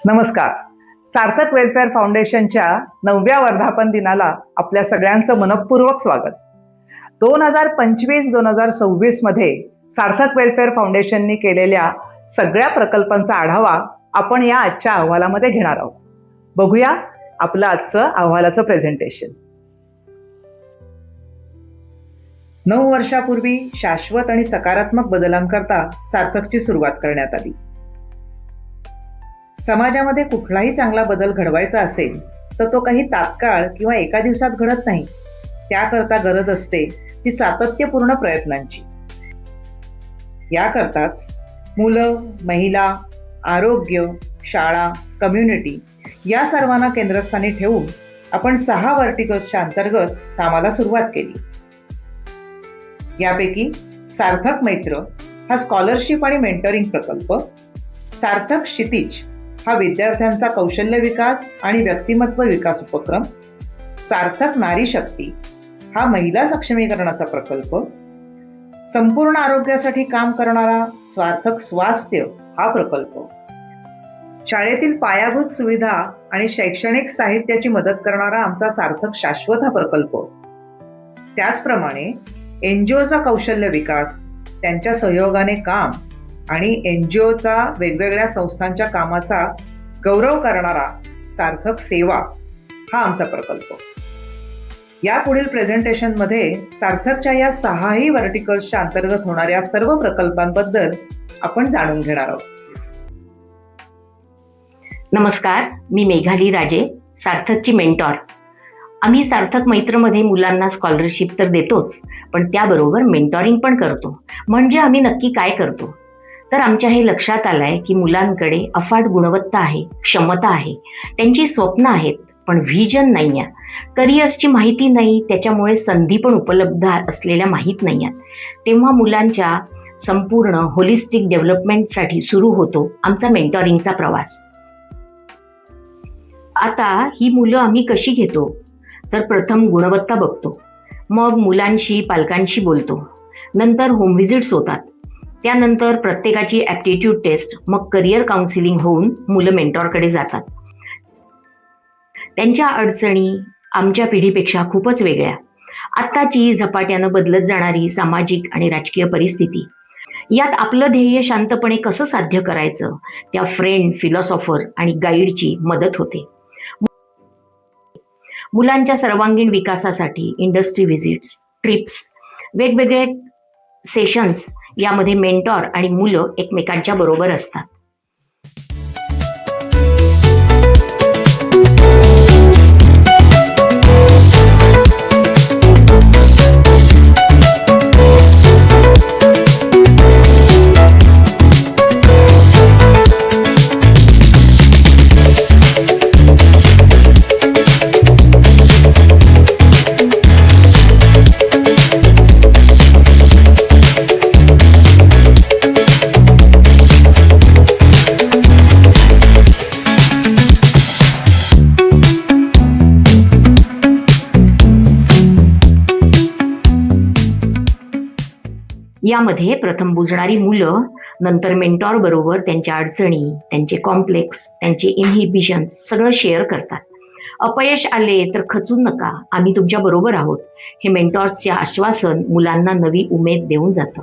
नमस्कार. सार्थक वेलफेअर फाउंडेशनच्या 9व्या वर्धापन दिनाला आपल्या सगळ्यांचं मनपूर्वक स्वागत. 2025-2026 मध्ये सार्थक वेलफेअर फाउंडेशननी केलेल्या सगळ्या प्रकल्पांचा आढावा आपण या आजच्या अहवालामध्ये घेणार आहोत. बघूया आपलं आजचं अहवालाचं प्रेझेंटेशन. 9 वर्षापूर्वी शाश्वत आणि सकारात्मक बदलांकरता सार्थकची सुरुवात करण्यात आली. समाजामध्ये कुठलाही चांगला बदल घडवायचा असेल तर तो काही तात्काळ किंवा एका दिवसात घडत नाही. त्याकरता गरज असते ती सातत्यपूर्ण प्रयत्नांची. याकरताच मुलं, महिला, आरोग्य, शाळा, कम्युनिटी या सर्वांना केंद्रस्थानी ठेवून आपण 6 व्हर्टिकल्सच्या अंतर्गत कामाला सुरुवात केली. यापैकी सार्थक मैत्र हा स्कॉलरशिप आणि मेंटरिंग प्रकल्प, सार्थक क्षितिज हा विद्यार्थ्यांचा कौशल्य विकास आणि व्यक्तिमत्व विकास उपक्रम, सार्थक नारी शक्ती हा महिला सक्षमीकरणाचा प्रकल्प, संपूर्ण आरोग्यासाठी काम करणारा सार्थक स्वास्थ्य हा प्रकल्प, शाळेतील पायाभूत सुविधा आणि शैक्षणिक साहित्याची मदत करणारा आमचा सार्थक शाश्वत हा प्रकल्प, त्याचप्रमाणे एनजीओचा कौशल्य विकास, त्यांच्या सहयोगाने काम आणि एनजीओचा वेगवेगळ्या संस्थांच्या कामाचा गौरव करणारा सार्थक सेवा हा आमचा प्रकल्प. या पुढील प्रेझेंटेशनमध्ये सार्थकच्या या 6ही व्हर्टिकल्सच्या अंतर्गत होणाऱ्या सर्व प्रकल्पांबद्दल आपण जाणून घेणार आहोत. नमस्कार, मी मेघाली राजे, सार्थकची मेंटॉर. आम्ही सार्थक मैत्रमध्ये मुलांना स्कॉलरशिप तर देतोच, पण त्याबरोबर मेंटॉरिंग पण करतो. म्हणजे आम्ही नक्की काय करतो तर आमच्या हे लक्षात आलंय की मुलांकडे अफाट गुणवत्ता आहे, क्षमता आहे, त्यांची स्वप्न आहेत, पण व्हिजन नाही आहे, करिअर्सची माहिती नाही, त्याच्यामुळे संधी पण उपलब्ध असलेल्या माहीत नाही आहेत. तेव्हा मुलांच्या संपूर्ण होलिस्टिक डेव्हलपमेंटसाठी सुरू होतो आमचा मेंटॉरिंगचा प्रवास. आता ही मुलं आम्ही कशी घेतो तर प्रथम गुणवत्ता बघतो, मग मुलांशी पालकांशी बोलतो, नंतर होम व्हिजिट्स होतात, त्यानंतर प्रत्येकाची ॲप्टिट्यूड टेस्ट, मग करिअर काउन्सिलिंग होऊन मुलं मेंटॉरकडे जातात. त्यांच्या अडचणी आमच्या पिढीपेक्षा खूपच वेगळ्या. आत्ताची झपाट्यानं बदलत जाणारी सामाजिक आणि राजकीय परिस्थिती, यात आपलं ध्येय शांतपणे कसं साध्य करायचं, त्या फ्रेंड, फिलॉसॉफर आणि गाईडची मदत होते. मुलांच्या सर्वांगीण विकासासाठी इंडस्ट्री व्हिजिट्स, ट्रिप्स, वेगवेगळे सेशन्स यामध्ये मेंटॉर आणि मुलं एकमेकांच्या बरोबर असतात. यामध्ये प्रथम बुजणारी मुलं, नंतर मेंटॉर बरोबर त्यांच्या अडचणी, त्यांचे कॉम्प्लेक्स, त्यांचे इनहिबिशन्स सगळं शेअर करतात. अपयश आले तर खचून नका, आम्ही तुमच्या बरोबर आहोत, हे मेंटॉर्सचे आश्वासन मुलांना नवी उमेद देऊन जातं.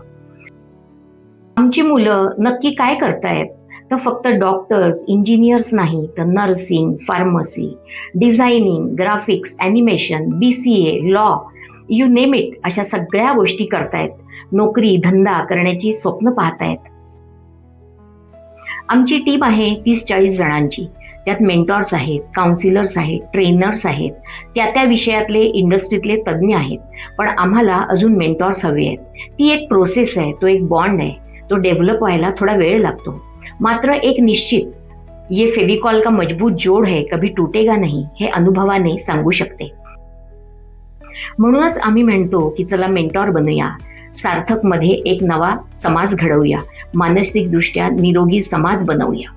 आमची मुलं नक्की काय करतायत तर फक्त डॉक्टर्स, इंजिनियर्स नाही, तर nursing, pharmacy, designing, graphics, animation, BCA, law, you name it, अशा सगळ्या गोष्टी करतायत. नोकरी, धंदा करण्याची स्वप्न पाहतायत. आमची टीम आहे 30-40 जणांची. त्यात मेंटॉर्स आहेत, काउन्सिलर्स आहेत, ट्रेनर्स आहेत, त्या विषयातले इंडस्ट्रीतले तज्ज्ञ आहेत. पण आम्हाला अजून मेंटॉर्स हवे आहेत. ती एक प्रोसेस आहे, तो एक बॉन्ड आहे, तो डेव्हलप व्हायला थोडा वेळ लागतो. मात्र एक निश्चित, ये फेविकॉल का मजबूत जोड है, कभी टूटेगा नहीं, हे अनुभवाने सांगू शकते. म्हणूनच आम्ही म्हणतो की चला मेंटॉर बनूया, सार्थकमध्ये एक नवा समाज घडवूया, मानसिकदृष्ट्या निरोगी समाज बनवूया.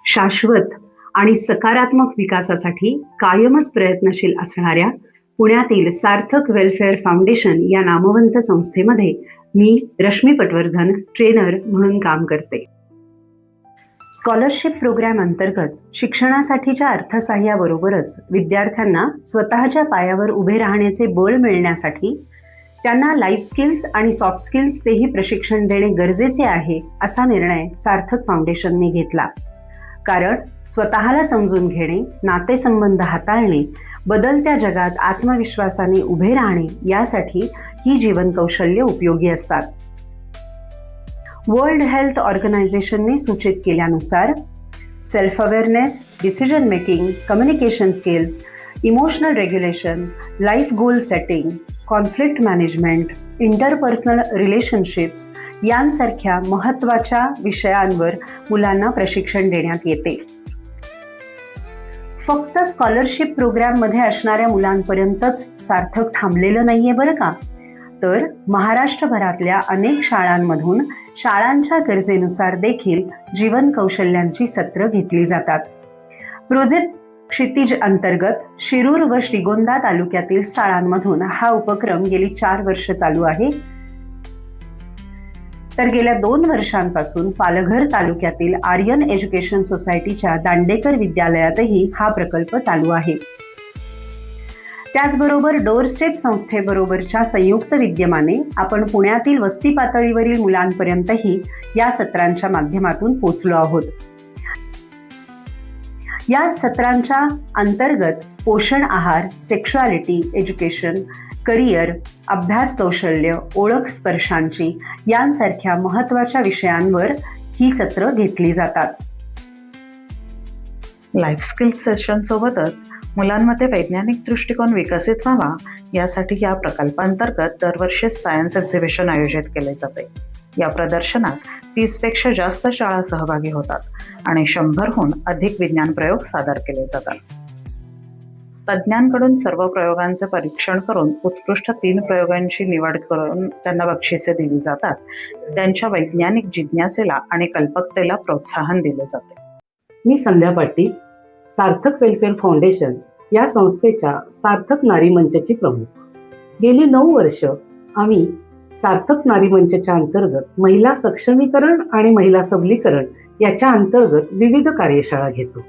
शाश्वत आणि सकारात्मक विकासासाठी कायमच प्रयत्नशील असणाऱ्या पुण्यातील सार्थक वेलफेअर फाउंडेशन या नामवंत संस्थेमध्ये मी रश्मी पटवर्धन ट्रेनर म्हणून काम करते. स्कॉलरशिप प्रोग्रॅम अंतर्गत शिक्षणासाठीच्या अर्थसहाय्याबरोबरच विद्यार्थ्यांना स्वतःच्या पायावर उभे राहण्याचे बळ मिळण्यासाठी त्यांना लाईफ स्किल्स आणि सॉफ्ट स्किल्सचेही प्रशिक्षण देणे गरजेचे आहे असा निर्णय सार्थक फाउंडेशनने घेतला. कारण स्वतःला समजून घेणे, नातेसंबंध हाताळणे, बदलत्या जगात आत्मविश्वासाने उभे राहणे यासाठी ही जीवन कौशल्य उपयोगी असतात. वर्ल्ड हेल्थ ऑर्गनायझेशनने सूचित केल्यानुसार self awareness, decision making, communication skills, emotional regulation, life goal setting, conflict management, interpersonal relationships यांसारख्या महत्त्वाच्या विषयांवर मुलांना प्रशिक्षण देण्यात येते. फक्त स्कॉलरशिप प्रोग्राममध्ये असणाऱ्या मुलांपर्यंतच सार्थक थांबलेलं नाहीये बरं का, तर महाराष्ट्रभरातल्या अनेक शाळांमधून शाळांच्या गरजेनुसार देखील जीवन कौशल्यांची सत्र घेतली जातात. प्रोजेक्ट क्षितिज अंतर्गत शिरूर व श्रीगोंदा तालुक्यातील शाळांमधून हा उपक्रम गेली 4 वर्ष चालू आहे. तर गेल्या 2 वर्षांपासून पालघर तालुक्यातील आर्यन एज्युकेशन सोसायटीच्या दांडेकर विद्यालयातही हा प्रकल्प चालू आहे. त्याचबरोबर डोरस्टेप संस्थेबरोबरच्या संयुक्त विद्यमाने आपण पुण्यातील वस्ती पातळीवरील मुलांपर्यंतही या सत्रांच्या माध्यमातून पोहोचलो आहोत. या सत्रांच्या अंतर्गत पोषण आहार, सेक्शुअलिटी एज्युकेशन, करिअर, अभ्यास कौशल्य, ओळख स्पर्शांची यांसारख्या महत्त्वाच्या विषयांवर ही सत्र घेतली जातात. लाईफ स्किल्स सेशन सोबतच मुलांमध्ये वैज्ञानिक दृष्टिकोन विकसित व्हावा यासाठी या प्रकल्पांतर्गत दरवर्षी सायन्स एक्झिबिशन आयोजित केले जाते. या प्रदर्शनात 30पेक्षा जास्त शाळा सहभागी होतात आणि 100हून अधिक विज्ञान प्रयोग सादर केले जातात. तज्ज्ञांकडून सर्व प्रयोगांचे परीक्षण करून उत्कृष्ट 3 प्रयोगांची निवड करून त्यांना बक्षिसे दिली जातात. त्यांच्या वैज्ञानिक जिज्ञासेला आणि कल्पकतेला प्रोत्साहन दिले जाते. मी संध्या पाटील, सार्थक वेलफेअर फाउंडेशन या संस्थेच्या सार्थक नारी मंचची प्रमुख. गेली 9 वर्ष आम्ही सार्थक नारी मंचच्या अंतर्गत महिला सक्षमीकरण आणि महिला सबलीकरण याच्या अंतर्गत विविध कार्यशाळा घेतो,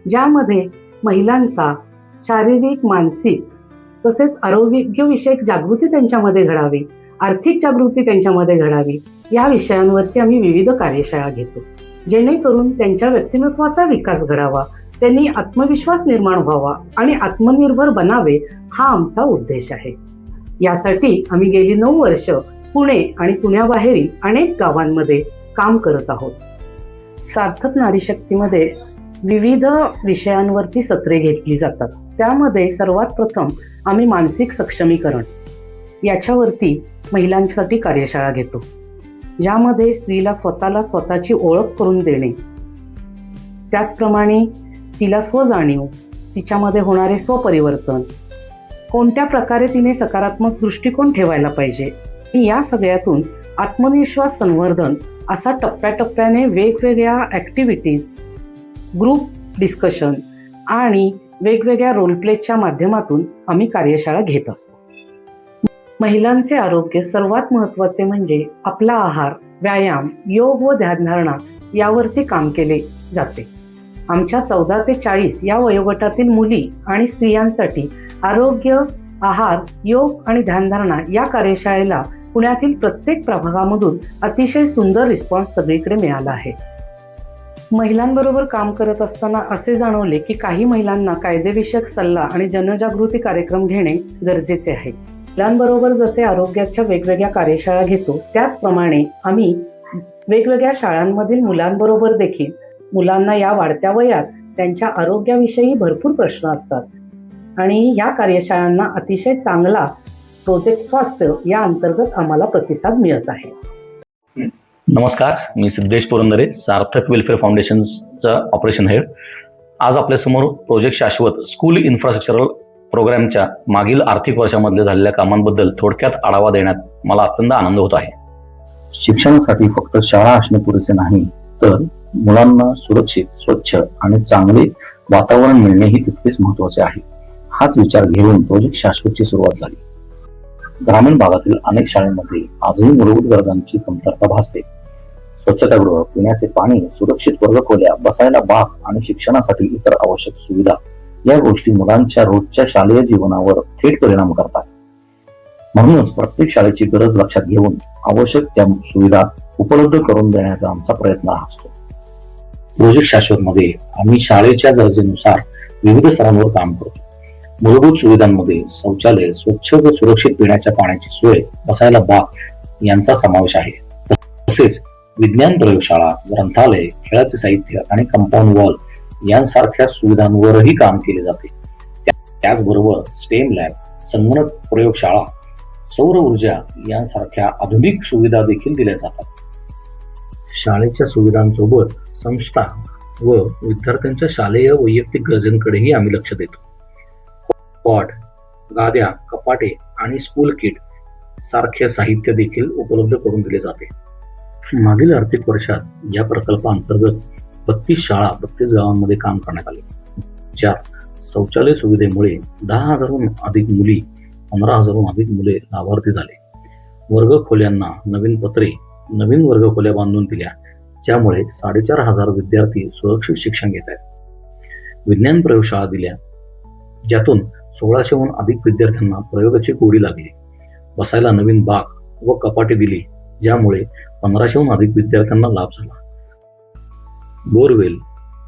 ज्यामध्ये महिलांचा शारीरिक, मानसिक तसेच आरोग्यविषयक जागृती त्यांच्यामध्ये घडावी, आर्थिक जागृती त्यांच्यामध्ये घडावी या विषयांवरती आम्ही विविध कार्यशाळा घेतो, जेणेकरून त्यांच्या व्यक्तिमत्वाचा विकास घडावा, त्यांनी आत्मविश्वास निर्माण व्हावा आणि आत्मनिर्भर बनावे हा आमचा उद्देश आहे. यासाठी आम्ही गेली 9 वर्ष पुणे आणि पुण्याबाहेरील अनेक गावांमध्ये काम करत आहोत. सार्थक नारी शक्तीमध्ये विविध विषयांवरती सत्रे घेतली जातात. त्यामध्ये सर्वात प्रथम आम्ही मानसिक सक्षमीकरण याच्यावरती महिलांसाठी कार्यशाळा घेतो, ज्यामध्ये स्त्रीला स्वतःची ओळख करून देणे, त्याचप्रमाणे तिला स्वजाणीव, तिच्यामध्ये होणारे स्वपरिवर्तन, कोणत्या प्रकारे तिने सकारात्मक दृष्टिकोन ठेवायला पाहिजे, या सगळ्यातून आत्मविश्वास संवर्धन असा टप्प्याटप्प्याने वेगवेगळ्या ॲक्टिव्हिटीज, ग्रुप डिस्कशन आणि वेगवेगळ्या रोलप्लेच्या माध्यमातून आम्ही कार्यशाळा घेत असतो. महिलांचे आरोग्य सर्वात महत्त्वाचे म्हणजे आपला आहार, व्यायाम, योग व ध्यानधारणा यावरती काम केले जाते. आमच्या 14 ते 40 या वयोगटातील मुली आणि स्त्रियांसाठी आरोग्य, आहार, योग आणि ध्यानधारणा या कार्यशाळेला पुण्यातील प्रत्येक प्रभागामधून अतिशय सुंदर रिस्पॉन्स सगळीकडे मिळाला आहे. महिलांबरोबर काम करत असताना असे जाणवले की काही महिलांना कायदेविषयक सल्ला आणि जनजागृती कार्यक्रम घेणे गरजेचे आहे. महिलांबरोबर जसे आरोग्याच्या वेगवेगळ्या कार्यशाळा घेतो, त्याचप्रमाणे आम्ही वेगवेगळ्या शाळांमधील मुलांबरोबर देखील मुलांना या वाढत्या वयात त्यांच्या आरोग्याविषयी भरपूर प्रश्न असतात आणि या कार्यशाळांना अतिशय चांगला प्रोजेक्ट स्वास्थ्य या अंतर्गत आम्हाला प्रतिसाद मिळत आहे. नमस्कार, मी सिद्धेश पुरंदरे, सार्थक वेलफेअर फाउंडेशनचा ऑपरेशन हेड. आज आपल्यासमोर प्रोजेक्ट शाश्वत स्कूल इन्फ्रास्ट्रक्चरल प्रोग्रामच्या मागील आर्थिक वर्षामधल्या झालेल्या कामांबद्दल थोडक्यात आढावा देण्यात मला अत्यंत आनंद होत आहे. शिक्षणासाठी फक्त शाळा असणे पुरेसे नाही, तर मुलांना सुरक्षित, स्वच्छ आणि चांगले वातावरण मिळणे ही तितकेच महत्वाचे आहे. हाच विचार घेऊन प्रोजेक्ट शाश्वतची सुरुवात झाली. ग्रामीण भागातील अनेक शाळांमध्ये आजही मूलभूत गरजांची कमतरता भासते. स्वच्छतागृह, पिण्याचे पाणी, सुरक्षित वर्गखोल्या, बसायला बाक आणि शिक्षणासाठी इतर आवश्यक सुविधा या गोष्टी मुलांच्या रोजच्या शालेय जीवनावर थेट परिणाम करतात. म्हणूनच प्रत्येक शाळेची गरज लक्षात घेऊन आवश्यक त्या सुविधा उपलब्ध करून देण्याचा आमचा प्रयत्न असतो. प्रोजेक्ट शाश्वत मध्ये आम्ही शाळेच्या गरजेनुसार विविध स्तरांवर काम करतो. मूलभूत सुविधांमध्ये शौचालय, स्वच्छ व सुरक्षित पिण्याच्या पाण्याची सोय, बसायला बाक यांचा समावेश आहे. तसेच विज्ञान प्रयोगशाळा, ग्रंथालय, खेळाचे साहित्य आणि कंपाऊंड वॉल यांसारख्या सुविधांवरही काम केले जाते. त्याचबरोबर स्टेम लॅब, संगणक प्रयोगशाळा, सौर ऊर्जा यांसारख्या आधुनिक सुविधा देखील दिल्या जातात. शाळेच्या सुविधांसोबत संस्था व विद्यार्थ्यांच्या शालेय वैयक्तिक गरजांकडेही आम्ही लक्ष देतो. कॉट, गाद्या, कपाटे आणि स्कूल किट सारखे साहित्य देखील उपलब्ध करून दिले जाते. मागील आर्थिक वर्षात या प्रकल्पाअंतर्गत 32 शाळा 32 गावांमध्ये काम करण्यात आले. ज्यात शौचालय सुविधेमुळे 10,000हून अधिक मुली, 15,000हून अधिक मुले लाभार्थी झाले. वर्ग खोल्यांना नवीन पत्रे, नवीन वर्गखोल्या बांधून दिल्या, ज्यामुळे 4,500 विद्यार्थी सुरक्षित शिक्षण घेत आहेत. विज्ञान प्रयोगशाळा दिल्या, ज्यातून 1600हून अधिक विद्यार्थ्यांना प्रयोगाची गोडी लागली. बसायला नवीन बाक व कपाटे दिली, ज्यामुळे 1500हून अधिक विद्यार्थ्यांना लाभ झाला. बोरवेल,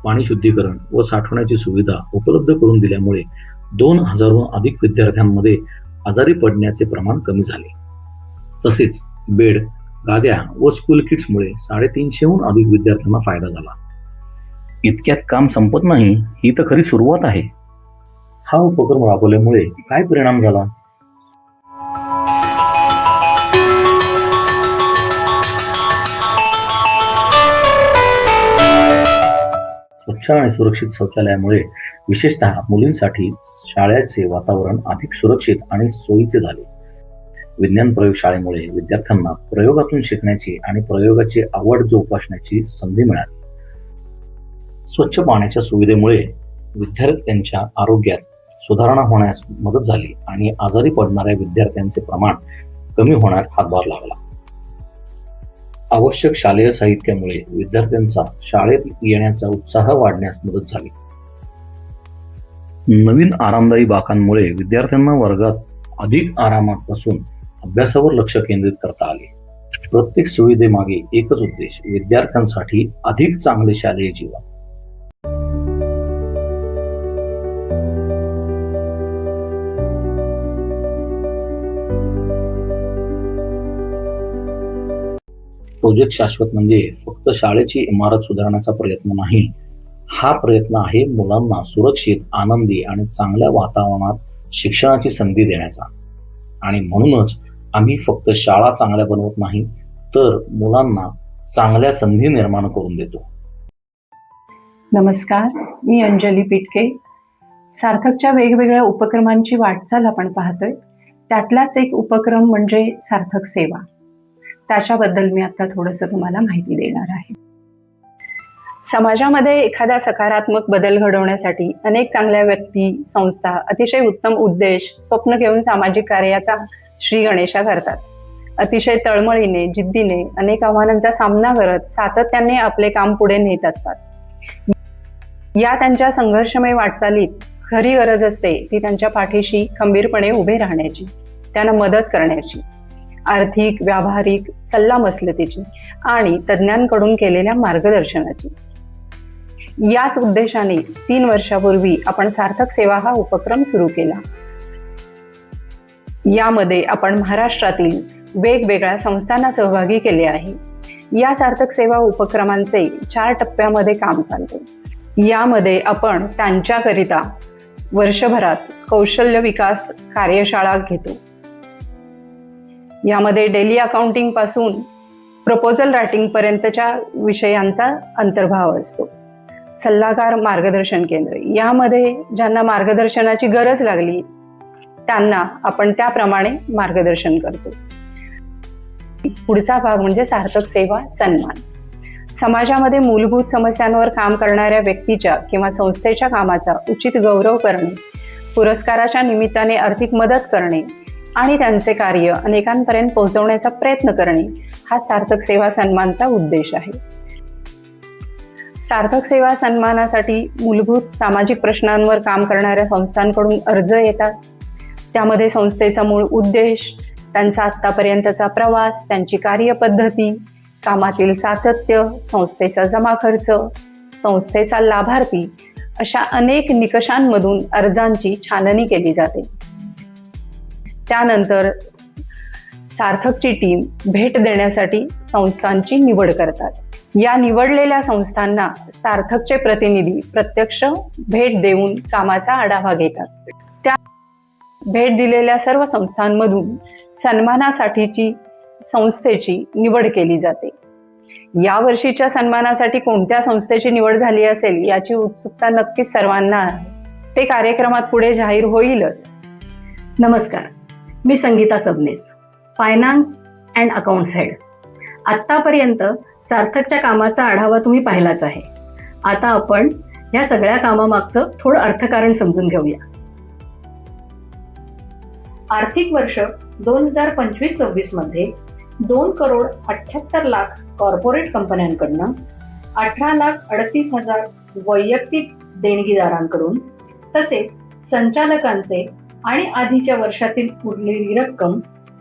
पाणी शुद्धीकरण व साठवण्याची सुविधा उपलब्ध करून दिल्यामुळे 2,000हून अधिक विद्यार्थ्यांमध्ये आजारी पडण्याचे प्रमाण कमी झाले. तसेच बेड, गाद्या व स्कूल किट्समुळे 350हून अधिक विद्यार्थ्यांना फायदा झाला. इतक्यात काम संपत नाही, ही तर खरी सुरुवात आहे. हा उपक्रम राबवल्यामुळे काय परिणाम झाला? स्वच्छ आणि सुरक्षित शौचालयामुळे विशेषतः मुलींसाठी शाळेचे वातावरण अधिक सुरक्षित आणि सोयीचे झाले. विज्ञान प्रयोगशाळेमुळे विद्यार्थ्यांना प्रयोगातून शिकण्याची आणि प्रयोगाची आवड जोपासण्याची संधी मिळाली. स्वच्छ पाण्याच्या सुविधेमुळे विद्यार्थ्यांच्या आरोग्यात सुधारणा होण्यास मदत झाली आणि आजारी पडणाऱ्या विद्यार्थ्यांचे प्रमाण कमी होण्यास हातभार लागला. आवश्यक शालेय साहित्यामुळे विद्यार्थ्यांचा शाळेत येण्याचा उत्साह वाढण्यास मदत झाली. नवीन आरामदायी बाकांमुळे विद्यार्थ्यांना वर्गात अधिक आरामात बसून अभ्यासावर लक्ष केंद्रित करता आले. प्रत्येक सुविधेमागे एकच उद्देश, विद्यार्थ्यांसाठी अधिक चांगले शालेय जीवन. प्रोजेक्ट शाश्वत म्हणजे फक्त शाळेची इमारत सुधारण्याचा प्रयत्न नाही. हा प्रयत्न आहे मुलांना सुरक्षित, आनंदी आणि चांगल्या वातावरणात शिक्षणाची संधी देण्याचा. आणि म्हणूनच आम्ही फक्त शाळा चांगल्या बनवत नाही, तर मुलांना चांगल्या संधी निर्माण करून देतो. नमस्कार, मी अंजली पिटके. सार्थकच्या वेगवेगळ्या उपक्रमांची वाटचाल आपण पाहतोय. त्यातलाच एक उपक्रम म्हणजे सार्थक सेवा. त्याच्याबद्दल मी आता थोडंसं तुम्हाला माहिती देणार आहे. समाजामध्ये एखादा सकारात्मक बदल घडवण्यासाठी अनेक चांगल्या व्यक्ती, संस्था अतिशय उत्तम उद्देश, स्वप्न घेऊन सामाजिक कार्याचा श्री गणेशा करतात. अतिशय तळमळीने, जिद्दीने, अनेक आव्हानांचा सामना करत सातत्याने आपले काम पुढे नेत असतात. या त्यांच्या संघर्षमय वाटचालीत खरी गरज असते ती त्यांच्या पाठीशी खंबीरपणे उभे राहण्याची, त्यांना मदत करण्याची, आर्थिक, व्यावहारिक सल्लामसलतीची आणि तज्ज्ञांकडून केलेल्या मार्गदर्शनाची. याच उद्देशाने 3 वर्षापूर्वी आपण सार्थक सेवा हा उपक्रम सुरू केला. यामध्ये आपण महाराष्ट्रातील वेगवेगळ्या संस्थांना सहभागी केले आहे. या सार्थक सेवा उपक्रमांचे 4 टप्प्यामध्ये काम चालते. यामध्ये आपण त्यांच्याकरिता वर्षभरात कौशल्य विकास कार्यशाळा घेतो. यामध्ये डेली अकाउंटिंग पासून प्रपोजल रायटिंग पर्यंतच्या विषयांचा अंतर्भाव असतो. सल्लागार मार्गदर्शन केंद्र, यामध्ये ज्यांना मार्गदर्शनाची गरज लागली त्यांना आपण त्याप्रमाणे मार्गदर्शन करतो. पुढचा भाग म्हणजे सार्थक सेवा सन्मान. समाजामध्ये मूलभूत समस्यांवर काम करणाऱ्या व्यक्तीच्या किंवा संस्थेच्या कामाचा उचित गौरव करणे, पुरस्काराच्या निमित्ताने आर्थिक मदत करणे आणि त्यांचे कार्य अनेकांपर्यंत पोहोचवण्याचा प्रयत्न करणे हा सार्थक सेवा सन्मानचा उद्देश आहे. सार्थक सेवा सन्मानासाठी मूलभूत सामाजिक प्रश्नांवर काम करणाऱ्या संस्थांकडून अर्ज येतात. त्यामध्ये संस्थेचा मूळ उद्देश, त्यांचा आत्तापर्यंतचा प्रवास, त्यांची कार्यपद्धती, कामातील सातत्य, संस्थेचा जमा खर्च, संस्थेचा लाभार्थी अशा अनेक निकषांमधून अर्जांची छाननी केली जाते. त्यानंतर सार्थकची टीम भेट देण्यासाठी संस्थांची निवड करतात. या निवडलेल्या संस्थांना सार्थकचे प्रतिनिधी प्रत्यक्ष भेट देऊन कामाचा आढावा घेतात. त्या भेट दिलेल्या सर्व संस्थांमधून सन्मानासाठीची संस्थेची निवड केली जाते. या वर्षीच्या सन्मानासाठी कोणत्या संस्थेची निवड झाली असेल याची उत्सुकता नक्कीच सर्वांना आहे. ते कार्यक्रमात पुढे जाहीर होईलच. नमस्कार, मी Sangeeta Sabnis, finance and accounts head. आत्तापर्यंत सार्थकच्या कामाचा आढावा तुम्ही पाहिलाच आहे. आता आपण या सगळ्या कामामागचं थोडं अर्थकारण समजून घेऊया. आर्थिक वर्ष 2025-26 मध्ये 2,78,00,000 कॉर्पोरेट कंपन्यांकडनं 18,38,000 वैयक्तिक देणगीदारांकडून तसेच संचालकांचे आणि आधीच्या वर्षातील उरलेली रक्कम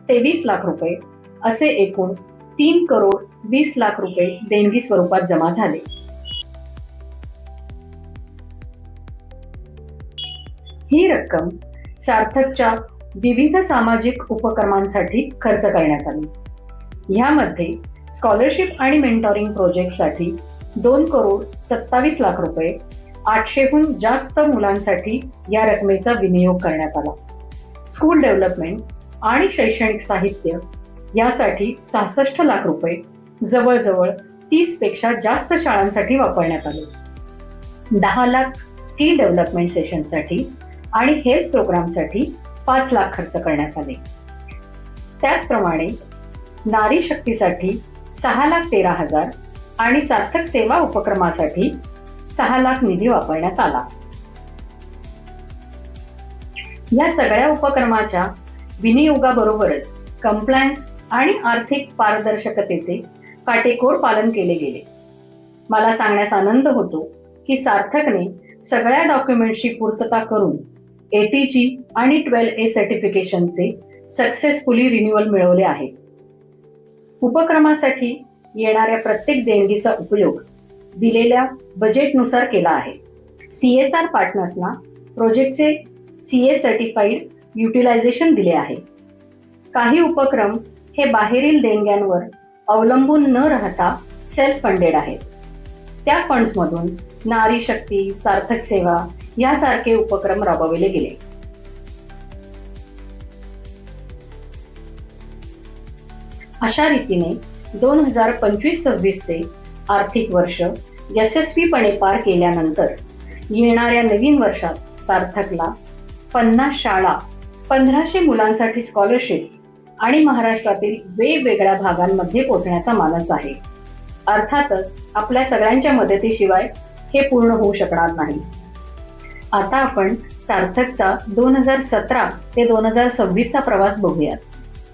23 लाख रुपये असे एकूण 3,20,00,000 रुपये देणगी स्वरूपात जमा झाले. ही रक्कम सार्थकच्या विविध सामाजिक उपक्रमांसाठी खर्च करण्यात आली. ह्यामध्ये स्कॉलरशिप आणि मेंटॉरिंग प्रोजेक्टसाठी 2,27,00,000 रुपये, 800हून जास्त मुलांसाठी या रकमेचा विनियोग करण्यात आला. स्कूल डेव्हलपमेंट आणि शैक्षणिक साहित्य यासाठी 66 लाख रुपये जवळजवळ 30 पेक्षा जास्त शाळांसाठी वापरण्यात आले. 10 लाख स्किल डेव्हलपमेंट सेशनसाठी आणि हेल्थ प्रोग्रामसाठी 5 लाख खर्च करण्यात आले. त्याचप्रमाणे नारी शक्तीसाठी 6,13,000 आणि सार्थक सेवा उपक्रमासाठी 6 लाख निधी वापरण्यात आला. या सगळ्या उपक्रमाच्या विनियोगाबरोबरच कंप्लायन्स आणि आर्थिक पारदर्शकतेचे काटेकोर पालन केले गेले. मला सांगण्यास आनंद होतो की सार्थकने सगळ्या डॉक्युमेंटची पूर्तता करून ATG आणि 12A सर्टिफिकेशनचे सक्सेसफुली रिन्युअल मिळवले आहे. उपक्रमासाठी येणाऱ्या प्रत्येक देणगीचा उपयोग दिलेल्या बजेटनुसार केला आहे. CSR पार्टनर्सना प्रोजेक्टचे CA सर्टिफाईड युटिलायझेशन दिले आहे. काही उपक्रम हे बाहेरील देणग्यांवर अवलंबून न राहता सेल्फ फंडेड आहेत. त्या फंड्समधून नारी शक्ती, सार्थक सेवा यासारखे उपक्रम राबवले गेले. अशा रीतीने 2025-26 आर्थिक वर्ष यशस्वीपणे पार केल्यानंतर येणाऱ्या नवीन वर्षात सार्थकला 50 शाळा, 1500 मुलांसाठी स्कॉलरशिप आणि महाराष्ट्रातील वेगवेगळ्या भागांमध्ये पोहोचण्याचा मानस आहे. अर्थातच आपल्या सगळ्यांच्या मदतीशिवाय हे पूर्ण होऊ शकणार नाही. आता आपण सार्थकचा 2017 ते 2026 प्रवास बघूयात.